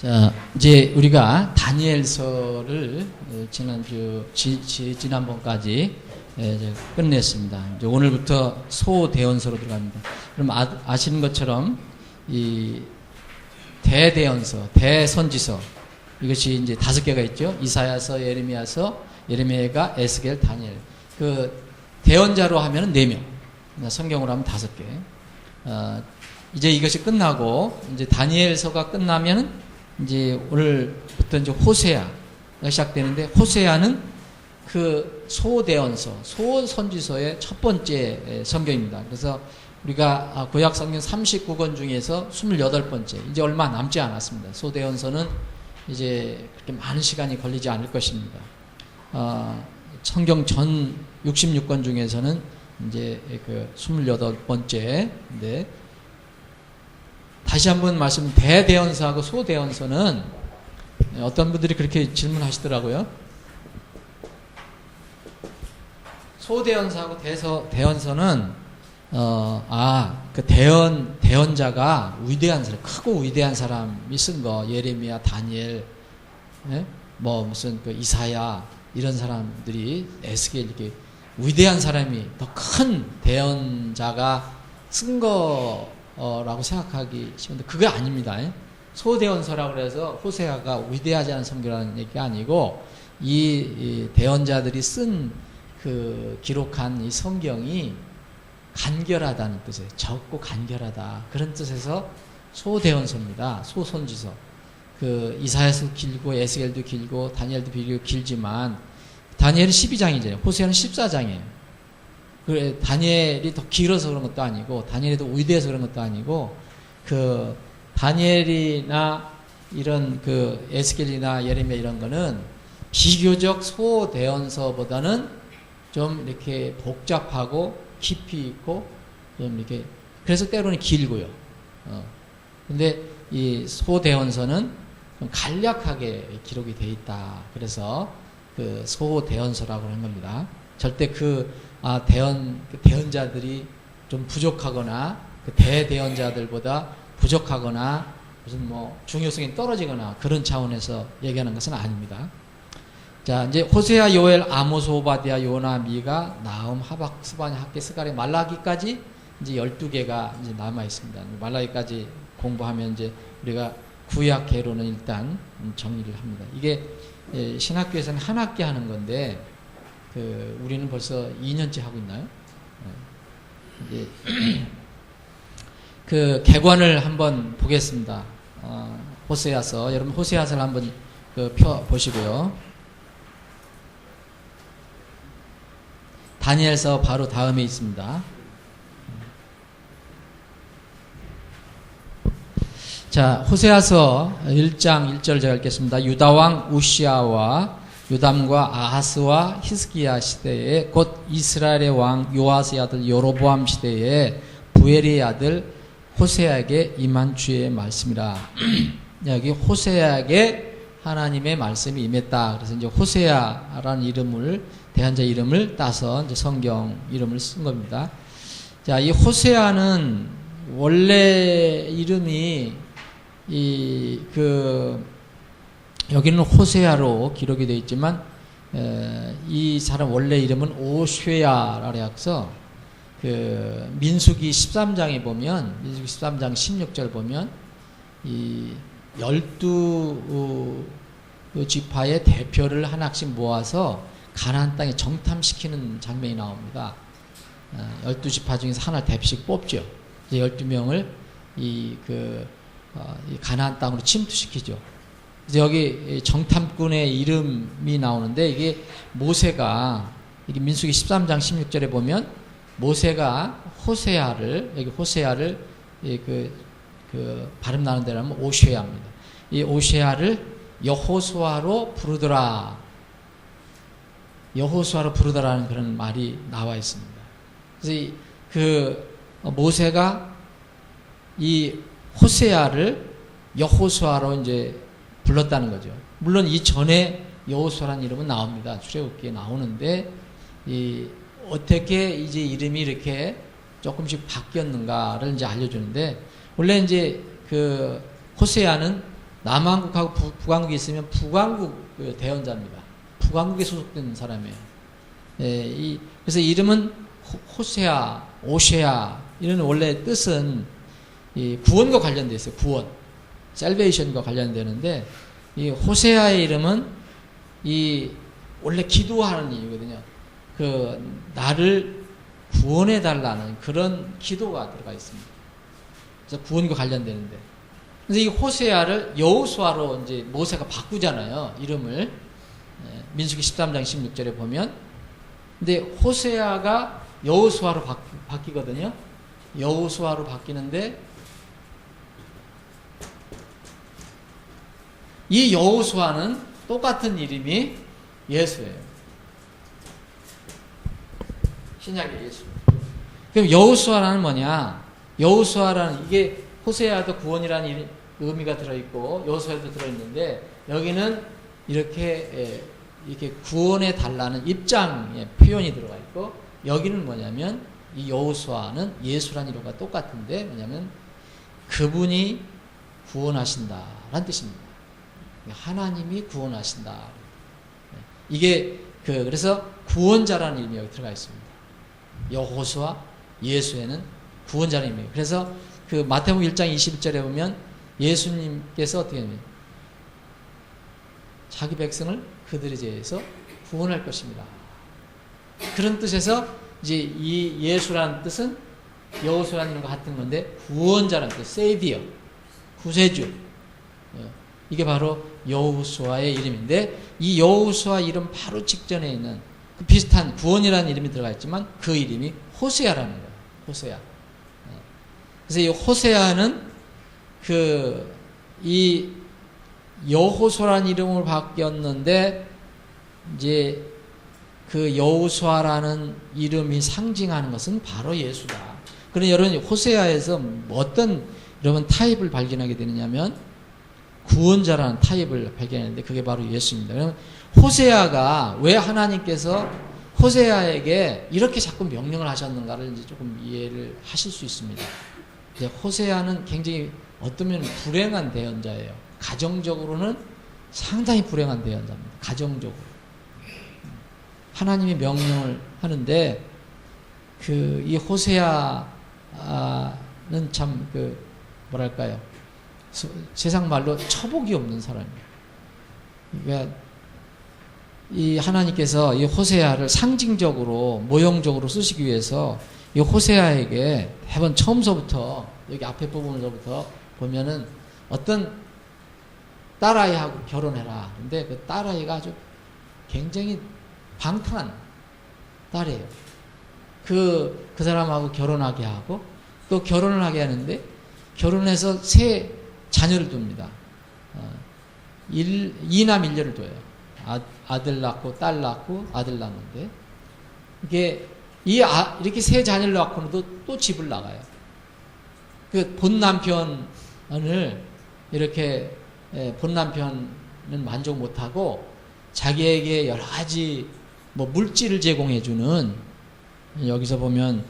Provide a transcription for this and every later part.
자, 이제 우리가 다니엘서를 지난번까지 이제 끝냈습니다. 이제 오늘부터 소대언서로 들어갑니다. 그럼 아시는 것처럼 이 대대언서, 대선지서 이것이 이제 5개가 있죠. 이사야서, 예레미야서, 예레미야가 에스겔, 다니엘. 그 대언자로 하면은 4명. 성경으로 하면 5개. 이제 이것이 끝나고 이제 다니엘서가 끝나면은 이제 오늘부터 이제 호세아가 시작되는데, 호세아는 그 소대언서, 소선지서의 첫 번째 성경입니다. 그래서 우리가 구약 성경 39권 중에서 28번째, 이제 얼마 남지 않았습니다. 소대언서는 이제 그렇게 많은 시간이 걸리지 않을 것입니다. 성경 전 66권 중에서는 이제 그 28번째인데, 다시 한번 말씀, 대대언서하고 소대언서는 어떤 분들이 그렇게 질문하시더라고요. 소대언서하고 대언서는 그 대언자가 위대한 사람, 크고 위대한 사람이 쓴 거, 예레미야, 다니엘, 뭐 무슨 그 이사야 이런 사람들이, 에스겔, 이렇게 위대한 사람이, 더 큰 대언자가 쓴 거라고 생각하기 쉬운데 그게 아닙니다. 소대언서라고 해서 호세아가 위대하지 않은 성경이라는 얘기가 아니고, 이 대언자들이 쓴 그 기록한 이 성경이 간결하다는 뜻이에요. 적고 간결하다, 그런 뜻에서 소대언서입니다. 소선지서. 그 이사야서 길고 에스겔도 길고 다니엘도 비교적 길지만, 다니엘은 12장이잖아요. 호세아는 14장이에요. 그래, 다니엘이 더 길어서 그런 것도 아니고, 다니엘이 더 위대해서 그런 것도 아니고, 그 다니엘이나 이런 그 에스겔이나 예레미야 이런 거는 비교적 소대언서보다는 좀 이렇게 복잡하고 깊이 있고 좀 이렇게, 그래서 때로는 길고요. 근데 이 소대언서는 좀 간략하게 기록이 되어 있다. 그래서 그 소대언서라고 하는 겁니다. 절대 대언자들이 좀 부족하거나, 그 대대언자들보다 부족하거나, 무슨 뭐 중요성이 떨어지거나 그런 차원에서 얘기하는 것은 아닙니다. 자, 이제 호세아, 요엘, 아모스, 오바댜, 요나, 미가, 나훔, 하박, 스바냐, 학개, 스가랴, 말라기까지 이제 12개가 이제 남아 있습니다. 말라기까지 공부하면 이제 우리가 구약계로는 일단 정리를 합니다. 이게 신학교에서는 한 학기 하는 건데, 우리는 벌써 2년째 하고 있나요? 이제 그 개관을 한번 보겠습니다. 호세아서, 여러분 호세아서를 한번 펴 보시고요. 다니엘서 바로 다음에 있습니다. 자, 호세아서 1장 1절 제가 읽겠습니다. 유다왕 우시아와 요담과 아하스와 히스기야 시대에, 곧 이스라엘의 왕 요아스의 아들 여로보암 시대에 부엘의 아들 호세아에게 임한 주의 말씀이라. 여기 호세아에게 하나님의 말씀이 임했다. 그래서 이제 호세아라는 이름을, 대한자 이름을 따서 이제 성경 이름을 쓴 겁니다. 자, 이 호세아는 원래 이름이 여기는 호세아로 기록이 되어 있지만, 이 사람 원래 이름은 오쉐아라고 해서, 민수기 13장에 보면, 민수기 13장 16절 보면, 이 12지파의 대표를 하나씩 모아서 가나안 땅에 정탐시키는 장면이 나옵니다. 12지파 중에서 하나 대표씩 뽑죠. 12명을 이 가나안 땅으로 침투시키죠. 그래서 여기 정탐꾼의 이름이 나오는데, 이게 모세가, 이게 민수기 13장 16절에 보면 모세가 호세아를, 여기 호세아를 발음 나는 데로 하면 오쉐아입니다. 이 오쉐아를 여호수아로 부르더라. 여호수아로 부르더라는 그런 말이 나와 있습니다. 그래서 모세가 이 호세아를 여호수아로 이제 불렀다는 거죠. 물론 이 전에 여호수아라는 이름은 나옵니다. 출애굽기에 나오는데, 어떻게 이제 이름이 이렇게 조금씩 바뀌었는가를 이제 알려주는데, 원래 이제 호세아는 남한국하고 북한국이 있으면 북한국 그 대언자입니다. 북한국에 소속된 사람이에요. 그래서 이름은 호세아, 오세아 이런 원래 뜻은 이 구원과 관련되어 있어요. 구원, 셀베이션과 관련되는데 이 호세아의 이름은 이 원래 기도하는 이유거든요. 그 나를 구원해 달라는 그런 기도가 들어가 있습니다. 그래서 구원과 관련되는데, 그래서 이 호세아를 여호수아로 이제 모세가 바꾸잖아요. 이름을 민수기 13장 16절에 보면, 근데 호세아가 여호수아로 바뀌거든요. 여호수아로 바뀌는데 이 여호수아는 똑같은 이름이 예수예요. 신약의 예수. 그럼 여호수아라는 뭐냐? 여호수아라는 이게 호세아도 구원이라는 의미가 들어있고 여호수아도 들어있는데 여기는 이렇게 구원해 달라는 입장의 표현이 들어가 있고 여기는 뭐냐면 이 여호수아는 예수라는 이름과 똑같은데 뭐냐면 그분이 구원하신다라는 뜻입니다. 하나님이 구원하신다. 이게 그래서 구원자라는 의미가 여기 들어가 있습니다. 여호수아, 예수에는 구원자라는 의미예요. 그래서 그 마태복음 1장 21절에 보면 예수님께서 어떻게 하냐면 자기 백성을 그들의 죄에서 구원할 것입니다. 그런 뜻에서 이제 이 예수라는 뜻은 여호수아라는 이름과 같은 건데 구원자라는 뜻, 세이비어, 구세주. 이게 바로 여호수아의 이름인데 이 여호수아 이름 바로 직전에 있는 비슷한 구원이라는 이름이 들어가 있지만 그 이름이 호세아라는 거예요. 호세아. 그래서 이 호세아는 이 여호수아라는 이름으로 바뀌었는데 이제 그 여호수아라는 이름이 상징하는 것은 바로 예수다. 그런 여러분 호세아에서 어떤 여러분 타입을 발견하게 되느냐면 구원자라는 타입을 발견했는데 그게 바로 예수입니다. 그럼 호세아가 왜 하나님께서 호세아에게 이렇게 자꾸 명령을 하셨는가를 이제 조금 이해를 하실 수 있습니다. 이제 호세아는 굉장히 어쩌면 불행한 대언자예요. 가정적으로는 상당히 불행한 대언자입니다. 가정적으로. 하나님이 명령을 하는데 이 호세아는 참 뭐랄까요? 세상 말로 처복이 없는 사람이에요. 그러니까 이 하나님께서 이 호세아를 상징적으로 모형적으로 쓰시기 위해서 이 호세아에게 해본 처음서부터 여기 앞에 부분에서부터 보면은 어떤 딸아이하고 결혼해라. 근데 그 딸아이가 아주 굉장히 방탕한 딸이에요. 그 사람하고 결혼하게 하고 또 결혼을 하게 하는데 결혼해서 세 자녀를 둡니다. 2남 1녀를 둬요. 아들 낳고 딸 낳고 아들 낳는데 이게 이렇게 세 자녀를 낳고는 또 집을 나가요. 그 본 남편을 이렇게 본 남편은 만족 못하고 자기에게 여러 가지 뭐 물질을 제공해주는 여기서 보면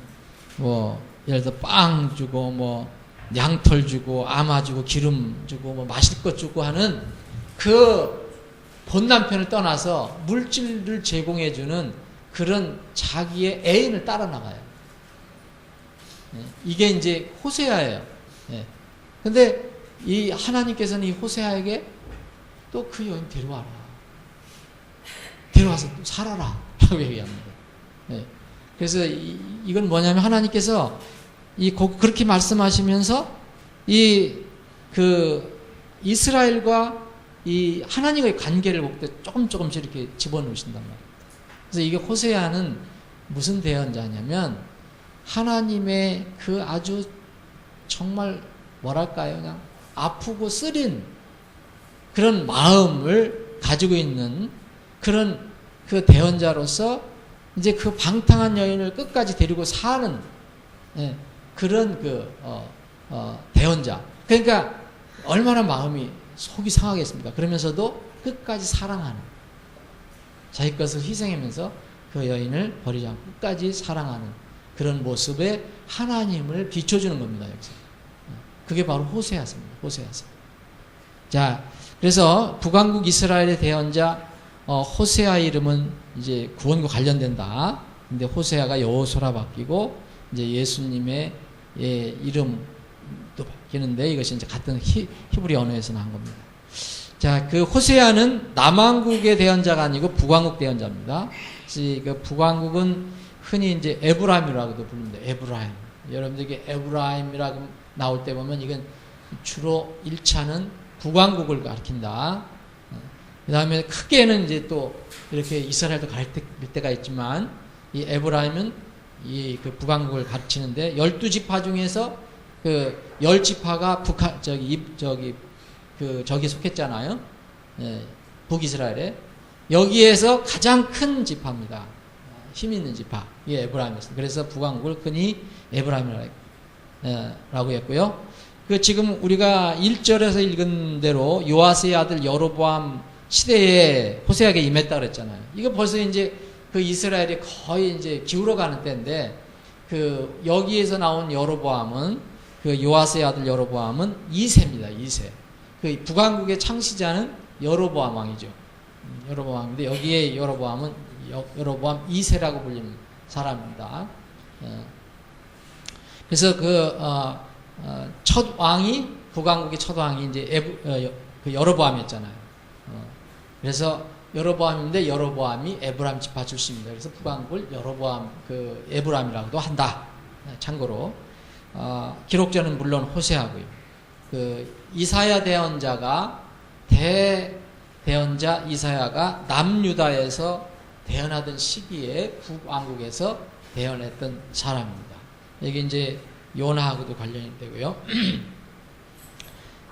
뭐 예를 들어 빵 주고 뭐 양털 주고 아마 주고 기름 주고 뭐 마실 것 주고 하는 그 본 남편을 떠나서 물질을 제공해주는 그런 자기의 애인을 따라 나가요. 이게 이제 호세아예요. 근데 이 하나님께서는 이 호세아에게 또 그 여인 데려와라. 데려와서 또 살아라. 라고 얘기합니다. 그래서 이건 뭐냐면 하나님께서 그렇게 말씀하시면서 이스라엘과 이 하나님과의 관계를 볼 때 조금씩 이렇게 집어넣으신단 말이에요. 그래서 이게 호세아는 무슨 대언자냐면 하나님의 그 아주 정말 뭐랄까요, 그냥 아프고 쓰린 그런 마음을 가지고 있는 그런 그 대언자로서 이제 그 방탕한 여인을 끝까지 데리고 사는 그런 대언자. 그러니까 얼마나 마음이 속이 상하겠습니까? 그러면서도 끝까지 사랑하는, 자기 것을 희생하면서 그 여인을 버리지 않고 끝까지 사랑하는 그런 모습에 하나님을 비춰주는 겁니다. 여기서. 그게 바로 호세아서입니다. 호세아서. 자, 그래서 북왕국 이스라엘의 대언자 호세아 이름은 이제 구원과 관련된다. 근데 호세아가 여호수아로 바뀌고 이제 예수님의 이름도 바뀌는데 이것이 이제 같은 히브리 언어에서 나온 겁니다. 자, 그 호세아는 남왕국의 대언자가 아니고 북왕국 대언자입니다. 그 북왕국은 흔히 이제 에브라임이라고도 부릅니다. 에브라임. 여러분들에게 에브라임이라고 나올 때 보면 이건 주로 1차는 북왕국을 가리킨다. 그 다음에 크게는 이제 또 이렇게 이스라엘도 가릴 때가 있지만 이 에브라임은 그 북왕국을 가르치는데 12지파 중에서 그 10지파가 저기 속했잖아요. 북이스라엘에. 여기에서 가장 큰 지파입니다. 힘 있는 지파. 이게 에브라임이었습니다. 그래서 북왕국을 흔히 에브라임이라고 했고요. 그 지금 우리가 1절에서 읽은 대로 요아스의 아들 여로보암 시대에 호세아에게 임했다 그랬잖아요. 이거 벌써 이제 그 이스라엘이 거의 이제 기울어가는 때인데 그 여기에서 나온 여로보암은 그 요아스의 아들 여로보암은 2세입니다. 2세. 그 북왕국의 창시자는 여로보암 왕이죠. 여로보암 왕인데 여기에 여로보암은 여로보암 2세라고 불리는 사람입니다. 그래서 첫 왕이 북왕국의 첫 왕이 이제 그 여로보암이었잖아요. 그래서 여로보암인데 여로보암이 에브라임 지파 출신입니다. 그래서 북왕국을 여로보암 그 에브라임이라고도 한다. 참고로 기록자는 물론 호세아고요. 그 이사야 대언자가 대언자 이사야가 남유다에서 대언하던 시기에 북왕국에서 대언했던 사람입니다. 여기 이제 요나하고도 관련이 되고요.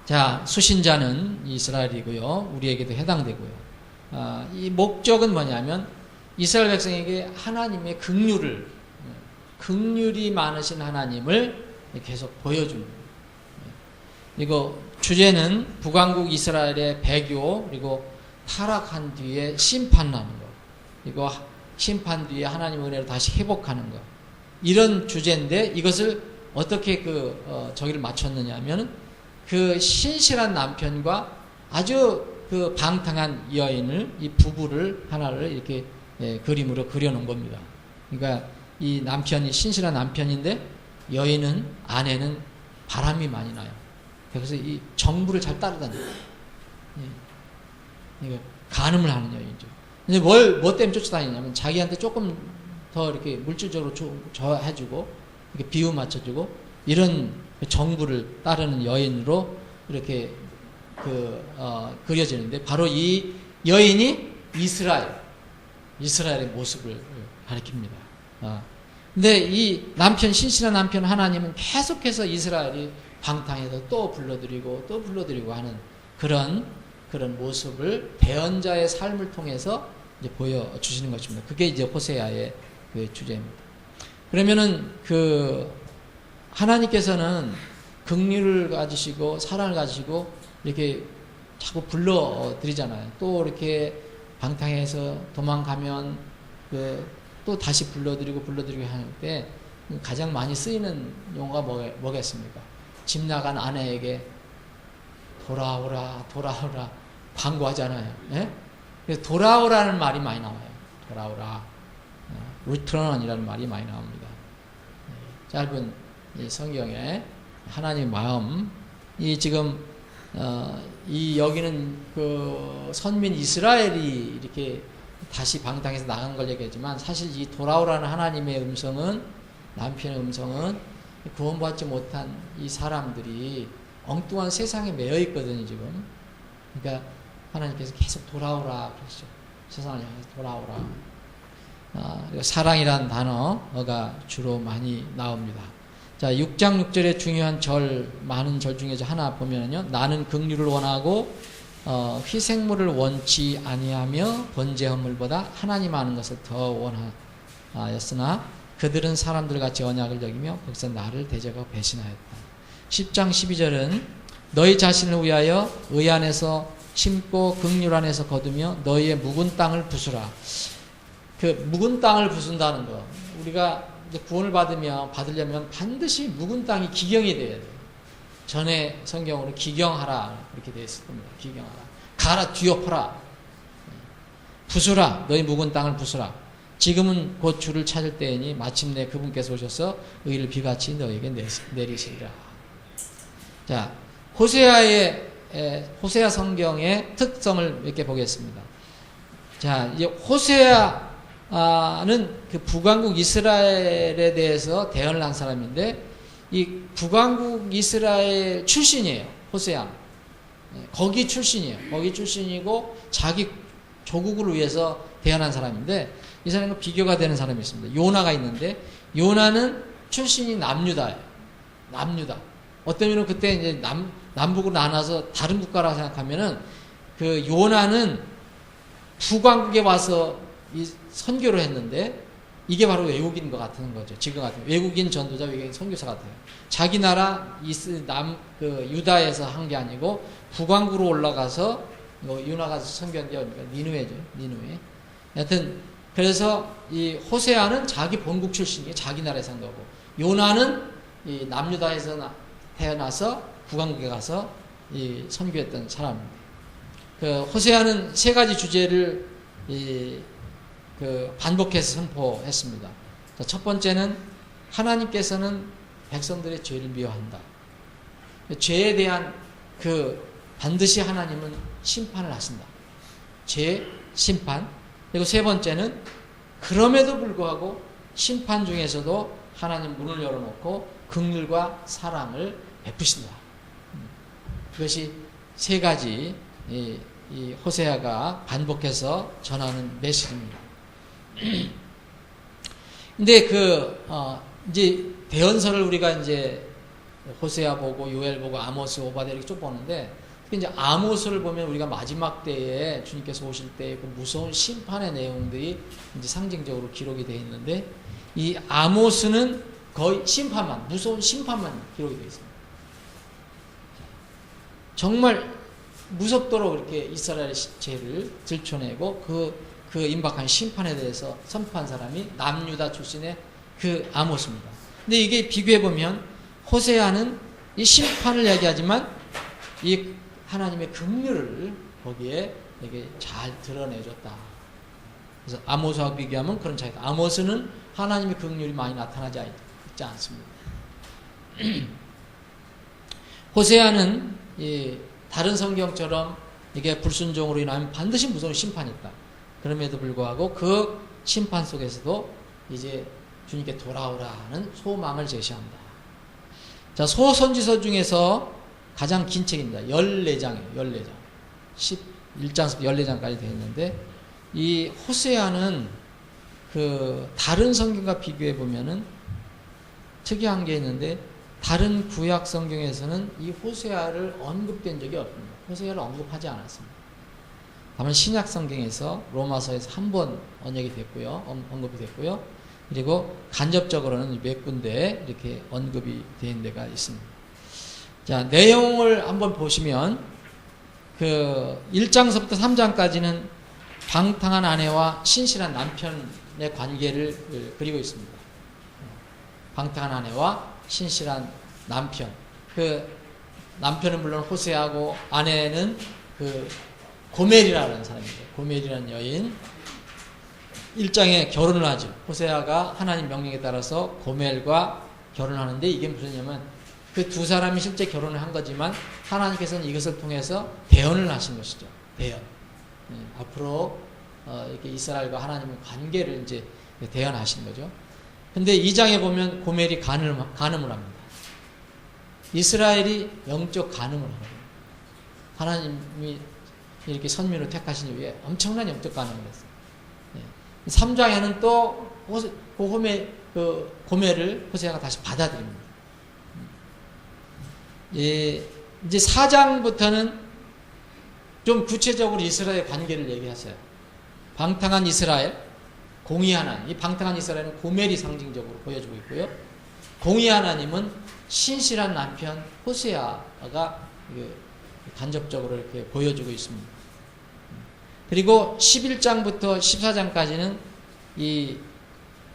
자, 수신자는 이스라엘이고요. 우리에게도 해당되고요. 이 목적은 뭐냐면 이스라엘 백성에게 하나님의 긍휼이 많으신 하나님을 계속 보여줍니다. 그리고 주제는 북왕국 이스라엘의 배교, 그리고 타락한 뒤에 심판하는 것, 그리고 심판 뒤에 하나님의 은혜로 다시 회복하는 것, 이런 주제인데 이것을 어떻게 저기를 맞췄느냐 하면 그 신실한 남편과 아주 그 방탕한 여인을, 이 부부를 하나를 이렇게 그림으로 그려놓은 겁니다. 그러니까 이 남편이 신실한 남편인데 아내는 바람이 많이 나요. 그래서 이 정부를 잘 따르다니. 이거 간음을 하는 여인이죠. 근데 뭐 때문에 쫓아다니냐면 자기한테 조금 더 이렇게 물질적으로 해주고, 이렇게 비유 맞춰주고, 이런 정부를 따르는 여인으로 이렇게 그려지는데, 바로 이 여인이 이스라엘의 모습을 가리킵니다. 근데 이 신실한 남편 하나님은 계속해서 이스라엘이 방탕해서 또 불러들이고 하는 그런 모습을 대언자의 삶을 통해서 이제 보여주시는 것입니다. 그게 이제 호세아의 그 주제입니다. 그러면은 하나님께서는 긍휼을 가지시고 사랑을 가지시고 이렇게 자꾸 불러드리잖아요. 또 이렇게 방탕해서 도망가면 또 다시 불러드리고 할 때 가장 많이 쓰이는 용어가 뭐겠습니까? 집 나간 아내에게 돌아오라 광고하잖아요. 예? 그래서 돌아오라는 말이 많이 나와요. 돌아오라. return 이라는 말이 많이 나옵니다. 짧은 이 성경에 하나님의 마음, 지금 여기는 그 선민 이스라엘이 이렇게 다시 방탕해서 나간 걸 얘기하지만, 사실 이 돌아오라는 하나님의 음성은, 남편의 음성은 구원받지 못한 이 사람들이 엉뚱한 세상에 매여 있거든요, 지금. 그러니까 하나님께서 계속 돌아오라 그러시죠. 세상을 향해서 돌아오라. 사랑이라는 단어가 주로 많이 나옵니다. 자, 6장 6절의 중요한 많은 절 중에서 하나 보면은요, 나는 긍휼을 원하고 희생물을 원치 아니하며 번제 헌물보다 하나님 아는 것을 더 원하였으나 그들은 사람들 같이 언약을 여기며 거기서 나를 대적하고 배신하였다. 10장 12절은 너희 자신을 위하여 의 안에서 심고 긍휼 안에서 거두며 너희의 묵은 땅을 부수라. 그 묵은 땅을 부순다는 거, 우리가 이제 구원을 받으려면 반드시 묵은 땅이 기경이 돼야 돼요. 전에 성경으로 기경하라 그렇게 되어 있을 겁니다. 기경하라. 가라 뒤엎어라. 부수라. 너희 묵은 땅을 부수라. 지금은 곧 주를 찾을 때이니 마침내 그분께서 오셔서 의를 비같이 너에게 내리시리라. 자, 호세아 성경의 특성을 몇 개 보겠습니다. 자, 이제 호세아는 그 북왕국 이스라엘에 대해서 대언을 한 사람인데, 이 북왕국 이스라엘 출신이에요. 호세아. 거기 출신이에요. 거기 출신이고 자기 조국을 위해서 대언한 사람인데, 이 사람과 비교가 되는 사람이 있습니다. 요나가 있는데, 요나는 출신이 남유다예요. 남유다. 어떤 면은 그때 이제 남북으로 나눠서 다른 국가라고 생각하면은, 그 요나는 북왕국에 와서 이 선교를 했는데, 이게 바로 외국인 것 같은 거죠. 지금 같은 외국인 전도자, 외국인 선교사 같아요. 자기 나라 유다에서 한 게 아니고 북왕국으로 올라가서 요나가 선교한 게 니느웨죠. 니느웨. 하여튼 그래서 이 호세아는 자기 본국 출신이에요. 자기 나라에서 한 거고, 요나는 이 남유다에서 태어나서 북왕국에 가서 이 선교했던 사람입니다. 그 호세아는 세 가지 주제를 반복해서 선포했습니다. 자, 첫 번째는 하나님께서는 백성들의 죄를 미워한다. 죄에 대한 반드시 하나님은 심판을 하신다. 죄, 심판. 그리고 세 번째는 그럼에도 불구하고 심판 중에서도 하나님 문을 열어놓고 긍휼과 사랑을 베푸신다. 그것이 세 가지 이 호세아가 반복해서 전하는 메시지입니다. 근데 이제 대언서를 우리가 이제 호세아 보고 요엘 보고 아모스 오바댜 이렇게 쭉 보는데, 특히 이제 아모스를 보면 우리가 마지막 때에 주님께서 오실 때 그 무서운 심판의 내용들이 이제 상징적으로 기록이 되어 있는데, 이 아모스는 거의 무서운 심판만 기록이 되어 있습니다. 정말 무섭도록 이렇게 이스라엘의 죄를 들춰내고 그 임박한 심판에 대해서 선포한 사람이 남유다 출신의 그 아모스입니다. 근데 이게 비교해보면 호세아는 이 심판을 얘기하지만 이 하나님의 긍휼을 거기에 이게 잘 드러내줬다. 그래서 아모스와 비교하면 그런 차이다. 아모스는 하나님의 긍휼이 많이 나타나지 있지 않습니다. 호세아는 다른 성경처럼 이게 불순종으로 인하면 반드시 무서운 심판이 있다. 그럼에도 불구하고 그 심판 속에서도 이제 주님께 돌아오라는 소망을 제시한다. 자, 소선지서 중에서 가장 긴 책입니다. 14장이에요. 14장. 11장부터 14장까지 되어 있는데, 이 호세아는 다른 성경과 비교해 보면은 특이한 게 있는데, 다른 구약 성경에서는 이 호세아를 언급된 적이 없습니다. 호세아를 언급하지 않았습니다. 다만 신약 성경에서 로마서에서 한 번 언급이 됐고요. 그리고 간접적으로는 몇 군데 이렇게 언급이 된 데가 있습니다. 자, 내용을 한번 보시면 1장서부터 3장까지는 방탕한 아내와 신실한 남편의 관계를 그리고 있습니다. 방탕한 아내와 신실한 남편. 남편은 물론 호세아고 아내는 고멜이라는 사람입니다. 고멜이라는 여인. 1장에 결혼을 하죠. 호세아가 하나님 명령에 따라서 고멜과 결혼하는데, 이게 무슨냐면 그 두 사람이 실제 결혼을 한 거지만 하나님께서는 이것을 통해서 대언을 하신 것이죠. 대언. 앞으로 이렇게 이스라엘과 하나님의 관계를 이제 대언하신 거죠. 근데 2장에 보면 고멜이 간음을 합니다. 이스라엘이 영적 간음을 합니다. 하나님이 이렇게 선민으로 택하신 이후에 엄청난 영적 간음을 했어요. 3장에는 또 고멜을 호세아가 다시 받아들입니다. 이제 4장부터는 좀 구체적으로 이스라엘 관계를 얘기하세요. 방탕한 이스라엘, 공의 하나님. 이 방탕한 이스라엘은 고멜이 상징적으로 보여주고 있고요. 공의 하나님은 신실한 남편 호세아가 간접적으로 이렇게 보여주고 있습니다. 그리고 11장부터 14장까지는 이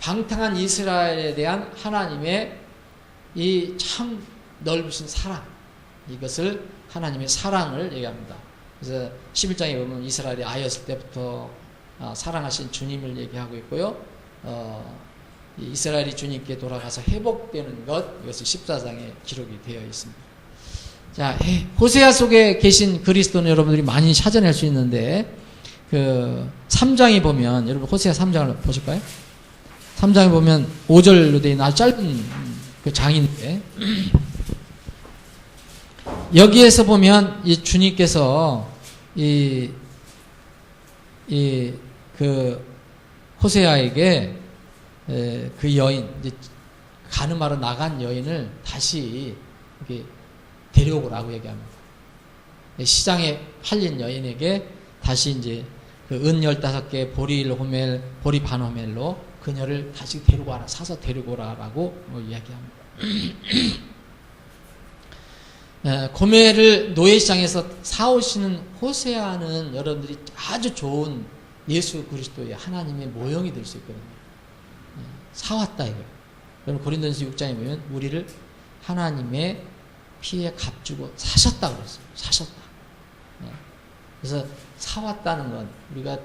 방탕한 이스라엘에 대한 하나님의 이 참 넓으신 사랑, 이것을 하나님의 사랑을 얘기합니다. 그래서 11장에 보면 이스라엘이 아이였을 때부터 사랑하신 주님을 얘기하고 있고요. 이스라엘이 주님께 돌아가서 회복되는 것, 이것이 14장에 기록이 되어 있습니다. 자, 호세아 속에 계신 그리스도는 여러분들이 많이 찾아낼 수 있는데, 3장에 보면, 여러분 호세아 3장을 보실까요? 3장에 보면 5절로 되어 있는 아주 짧은 그 장인데, 여기에서 보면 이 주님께서 그 호세아에게 그 여인, 이제 가늠하러 나간 여인을 다시 이렇게 데려오라고 얘기합니다. 시장에 팔린 여인에게 다시 이제 그 은 15개, 보리 1호멜, 보리 반 호멜로 그녀를 다시 데리고 와라, 사서 데리고 오라라고 이야기합니다. 고멜을 노예시장에서 사오시는 호세아는 여러분들이 아주 좋은 예수 그리스도의 하나님의 모형이 될 수 있거든요. 사왔다 이거예요. 여러분 고린도전서 6장에 보면 우리를 하나님의 피에 값주고 사셨다 그랬어요. 사셨다. 그래서 사왔다는 건 우리가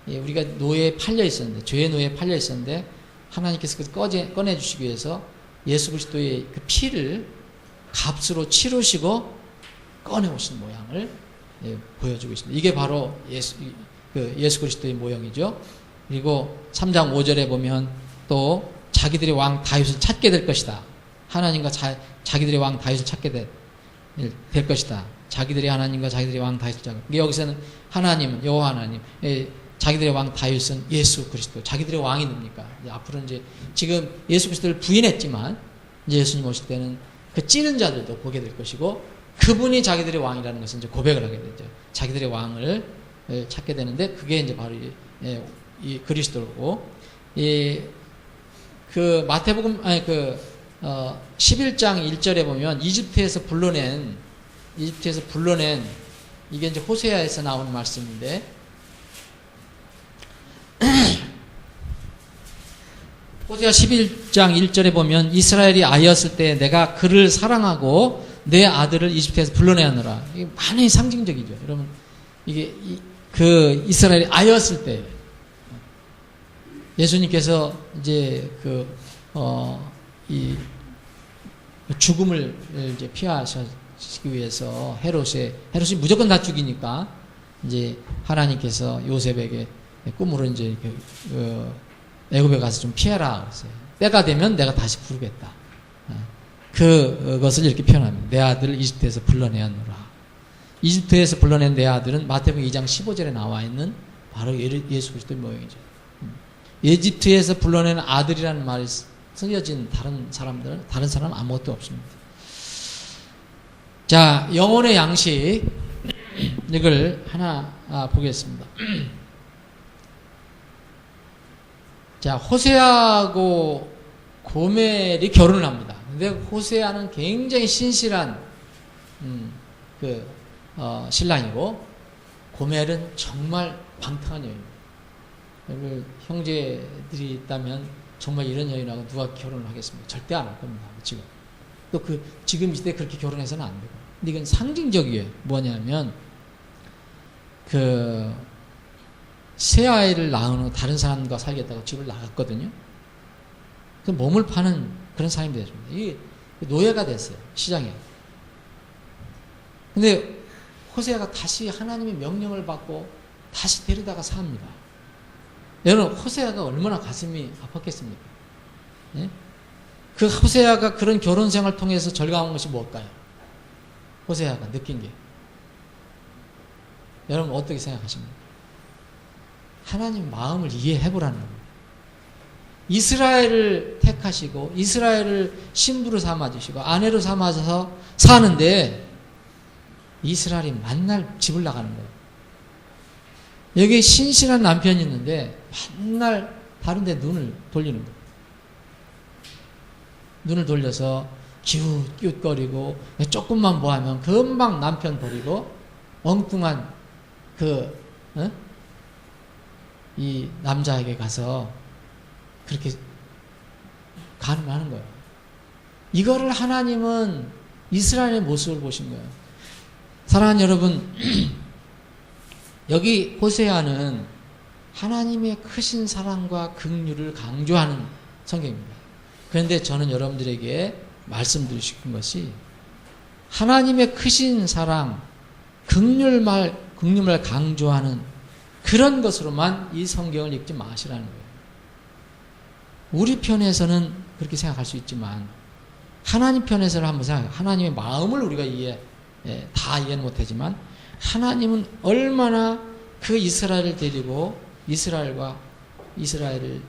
우리가 노예에 팔려 있었는데, 죄의 노예에 팔려 있었는데 하나님께서 그것을 꺼내주시기 위해서 예수 그리스도의 그 피를 값으로 치르시고 꺼내오신 모양을 보여주고 있습니다. 이게 바로 예수 그리스도의 모형이죠. 그리고 3장 5절에 보면 또 자기들의 왕 다윗을 찾게 될 것이다. 하나님과 자기들의 왕 다윗을 찾게 될 것이다. 자기들의 하나님과 자기들의 왕 다윗을 찾게. 여기서는 하나님은 여호와 하나님, 자기들의 왕 다윗은 예수 그리스도, 자기들의 왕이 뭡니까? 앞으로 이제 지금 예수 그리스도를 부인했지만 이제 예수님 오실 때는 그 찌른 자들도 보게 될 것이고, 그분이 자기들의 왕이라는 것은 이제 고백을 하게 되죠. 자기들의 왕을 찾게 되는데, 그게 이제 바로 이 그리스도고, 그 마태복음 11장 1절에 보면 이집트에서 불러낸 이게 이제 호세아에서 나오는 말씀인데, 호세아 11장 1절에 보면 이스라엘이 아이였을 때 내가 그를 사랑하고 내 아들을 이집트에서 불러내었노라. 이게 많이 상징적이죠. 여러분, 이게 그 이스라엘이 아이였을 때 예수님께서 이제 이 죽음을 이제 피하시기 위해서 헤롯이 무조건 다 죽이니까 이제 하나님께서 요셉에게 꿈으로 이제 애굽에 가서 좀 피해라 그랬어요. 때가 되면 내가 다시 부르겠다. 그것을 이렇게 표현합니다. 내 아들을 이집트에서 불러내었노라. 이집트에서 불러낸 내 아들은 마태복음 2장 15절에 나와 있는 바로 예수 그리스도의 모형이죠. 이집트에서 불러낸 아들이라는 말이 쓰여진 다른 사람은 아무것도 없습니다. 자, 영혼의 양식, 이걸 하나 보겠습니다. 자, 호세아하고 고멜이 결혼을 합니다. 근데 호세아는 굉장히 신실한 신랑이고, 고멜은 정말 방탕한 여인입니다. 여러분, 형제들이 있다면 정말 이런 여인하고 누가 결혼을 하겠습니까? 절대 안 할 겁니다. 지금. 또 지금 이 시대에 그렇게 결혼해서는 안 되고. 근데 이건 상징적이에요. 뭐냐면, 새 아이를 낳은 후 다른 사람과 살겠다고 집을 나갔거든요. 그 몸을 파는 그런 사람이 되었습니다. 이게 노예가 됐어요. 시장에. 근데 호세아가 다시 하나님의 명령을 받고 다시 데려다가 삽니다. 여러분, 호세아가 얼마나 가슴이 아팠겠습니까? 예? 그 호세아가 그런 결혼 생활을 통해서 절감한 것이 뭘까요? 호세아가 느낀 게. 여러분, 어떻게 생각하십니까? 하나님 마음을 이해해보라는 겁니다. 이스라엘을 택하시고 이스라엘을 신부로 삼아주시고 아내로 삼아서 사는데 이스라엘이 만날 집을 나가는 거예요. 여기에 신실한 남편이 있는데 맨날 다른 데 눈을 돌리는 거예요. 눈을 돌려서 기웃기웃거리고 조금만 뭐 하면 금방 남편 버리고 엉뚱한 이 남자에게 가서 그렇게 가늠하는 거예요. 이거를 하나님은 이스라엘의 모습을 보신 거예요. 사랑하는 여러분, 여기 호세아는 하나님의 크신 사랑과 긍휼을 강조하는 성경입니다. 그런데 저는 여러분들에게 말씀드리고 싶은 것이 하나님의 크신 사랑, 긍휼을 강조하는 그런 것으로만 이 성경을 읽지 마시라는 거예요. 우리 편에서는 그렇게 생각할 수 있지만 하나님 편에서는 한번 생각해요. 하나님의 마음을 우리가 다 이해는 못하지만 하나님은 얼마나 그 이스라엘을 데리고 이스라엘을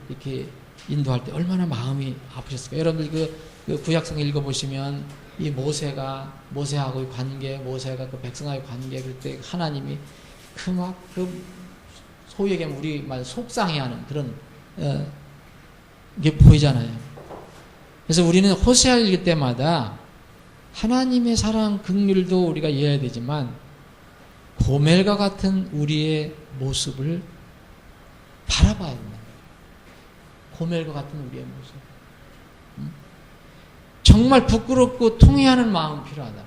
이렇게 인도할 때 얼마나 마음이 아프셨을까요? 여러분들 그 구약성 읽어보시면 이 모세하고의 관계, 모세가 그 백성하고의 관계, 그럴 때 하나님이 소위 얘기하면 우리 말 속상해하는 그런 게 보이잖아요. 그래서 우리는 호세아 읽을 때마다 하나님의 사랑, 긍휼도 우리가 이해해야 되지만 고멜과 같은 우리의 모습을 바라봐야 된다. 고멜과 같은 우리의 모습. 정말 부끄럽고 통회하는 마음이 필요하다.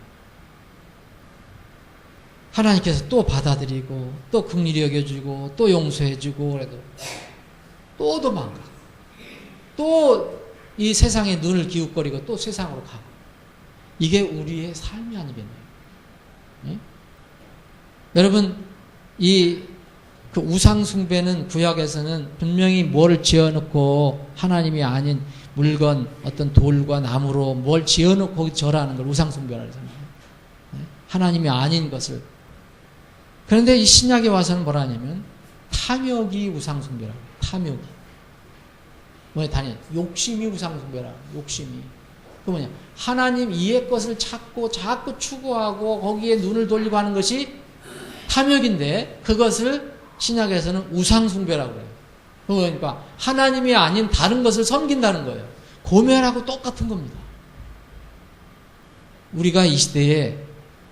하나님께서 또 받아들이고 또 긍휼히 여겨주고 또 용서해주고 그래도 또 도망가. 또 이 세상에 눈을 기웃거리고 또 세상으로 가고. 이게 우리의 삶이 아니겠네요. 네? 여러분, 그 우상숭배는 구약에서는 분명히 뭘 지어놓고 하나님이 아닌 물건, 어떤 돌과 나무로 뭘 지어놓고 거기 절하는 걸 우상숭배라고 하잖아요. 네? 하나님이 아닌 것을. 그런데 이 신약에 와서는 뭐라 하냐면 탐욕이 우상숭배라고 해요. 탐욕이. 욕심이 우상숭배라고. 욕심이. 그 하나님 이의 것을 찾고 자꾸 추구하고 거기에 눈을 돌리고 하는 것이 탐욕인데 그것을 신약에서는 우상숭배라고 해요. 그러니까 하나님이 아닌 다른 것을 섬긴다는 거예요. 고멜하고 똑같은 겁니다. 우리가 이 시대에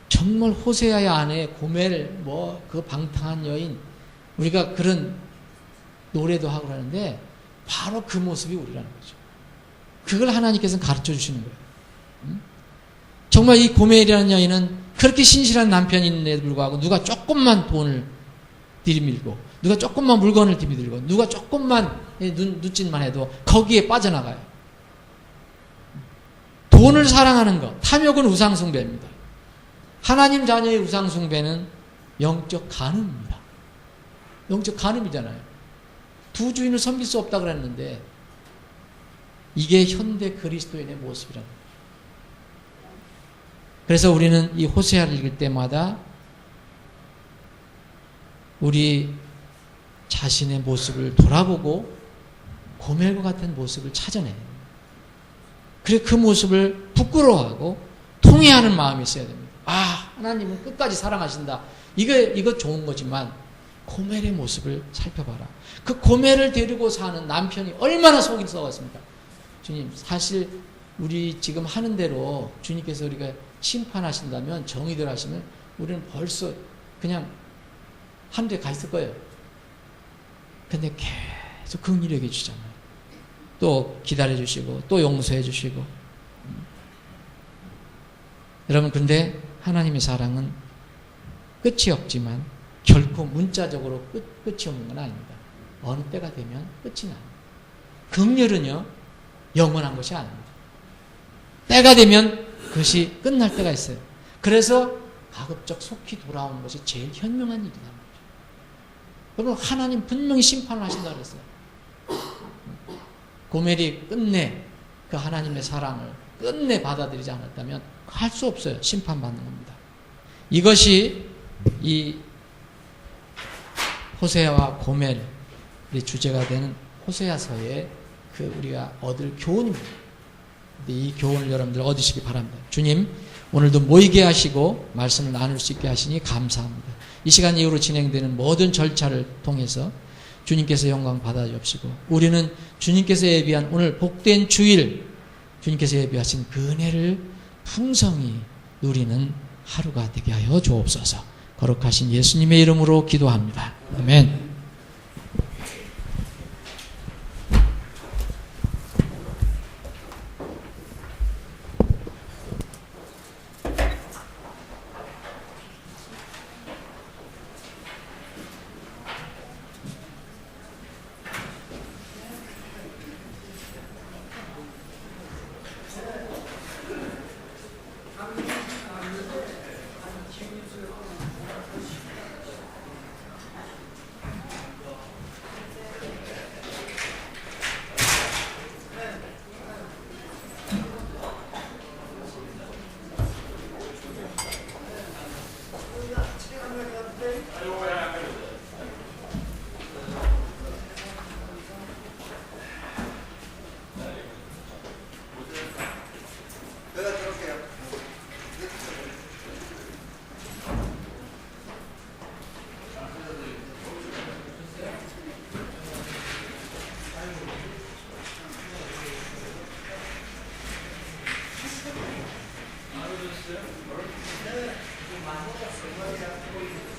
정말 호세아의 아내 고멜 그 방탕한 여인 우리가 그런 노래도 하고 그러는데 바로 그 모습이 우리라는 거죠. 그걸 하나님께서는 가르쳐 주시는 거예요. 정말 이 고멜이라는 여인은 그렇게 신실한 남편이 있는데도 불구하고 누가 조금만 돈을 들이밀고 누가 조금만 물건을 들이밀고 누가 조금만 눈짓만 해도 거기에 빠져나가요. 돈을 사랑하는 것, 탐욕은 우상숭배입니다. 하나님 자녀의 우상숭배는 영적 간음입니다. 영적 간음이잖아요. 두 주인을 섬길 수 없다고 그랬는데 이게 현대 그리스도인의 모습이라는 거예요. 그래서 우리는 이 호세아를 읽을 때마다 우리 자신의 모습을 돌아보고 고멜과 같은 모습을 찾아내요. 그래서 그 모습을 부끄러워하고 통회하는 마음이 있어야 됩니다. 하나님은 끝까지 사랑하신다. 이거 좋은 거지만 고멜의 모습을 살펴봐라. 그 고멜을 데리고 사는 남편이 얼마나 속이 썩었습니까? 주님, 사실 우리 지금 하는 대로 주님께서 우리가 심판하신다면, 정의대로 하시면 우리는 벌써 그냥 하늘에 가 있을 거예요. 근데 계속 긍휼히 여겨 주잖아요. 또 기다려 주시고 또 용서해 주시고. 여러분, 근데 하나님의 사랑은 끝이 없지만 결코 문자적으로 끝이 없는 건 아닙니다. 어느 때가 되면 끝이 납니다. 긍휼은요 영원한 것이 아닙니다. 때가 되면 그것이 끝날 때가 있어요. 그래서 가급적 속히 돌아오는 것이 제일 현명한 일이라는 거죠. 여러분, 하나님 분명히 심판을 하신다고 그랬어요. 고멜이 끝내 그 하나님의 사랑을 끝내 받아들이지 않았다면 할 수 없어요. 심판받는 겁니다. 이것이 이 호세아와 고멜이 주제가 되는 호세아서의 그 우리가 얻을 교훈입니다. 이 교훈을 여러분들 얻으시기 바랍니다. 주님, 오늘도 모이게 하시고 말씀을 나눌 수 있게 하시니 감사합니다. 이 시간 이후로 진행되는 모든 절차를 통해서 주님께서 영광 받아주옵시고, 우리는 주님께서 예비한 오늘 복된 주일, 주님께서 예비하신 그 은혜를 풍성히 누리는 하루가 되게 하여 주옵소서. 거룩하신 예수님의 이름으로 기도합니다. 아멘. 나무가 세 마리가 쓰고 있는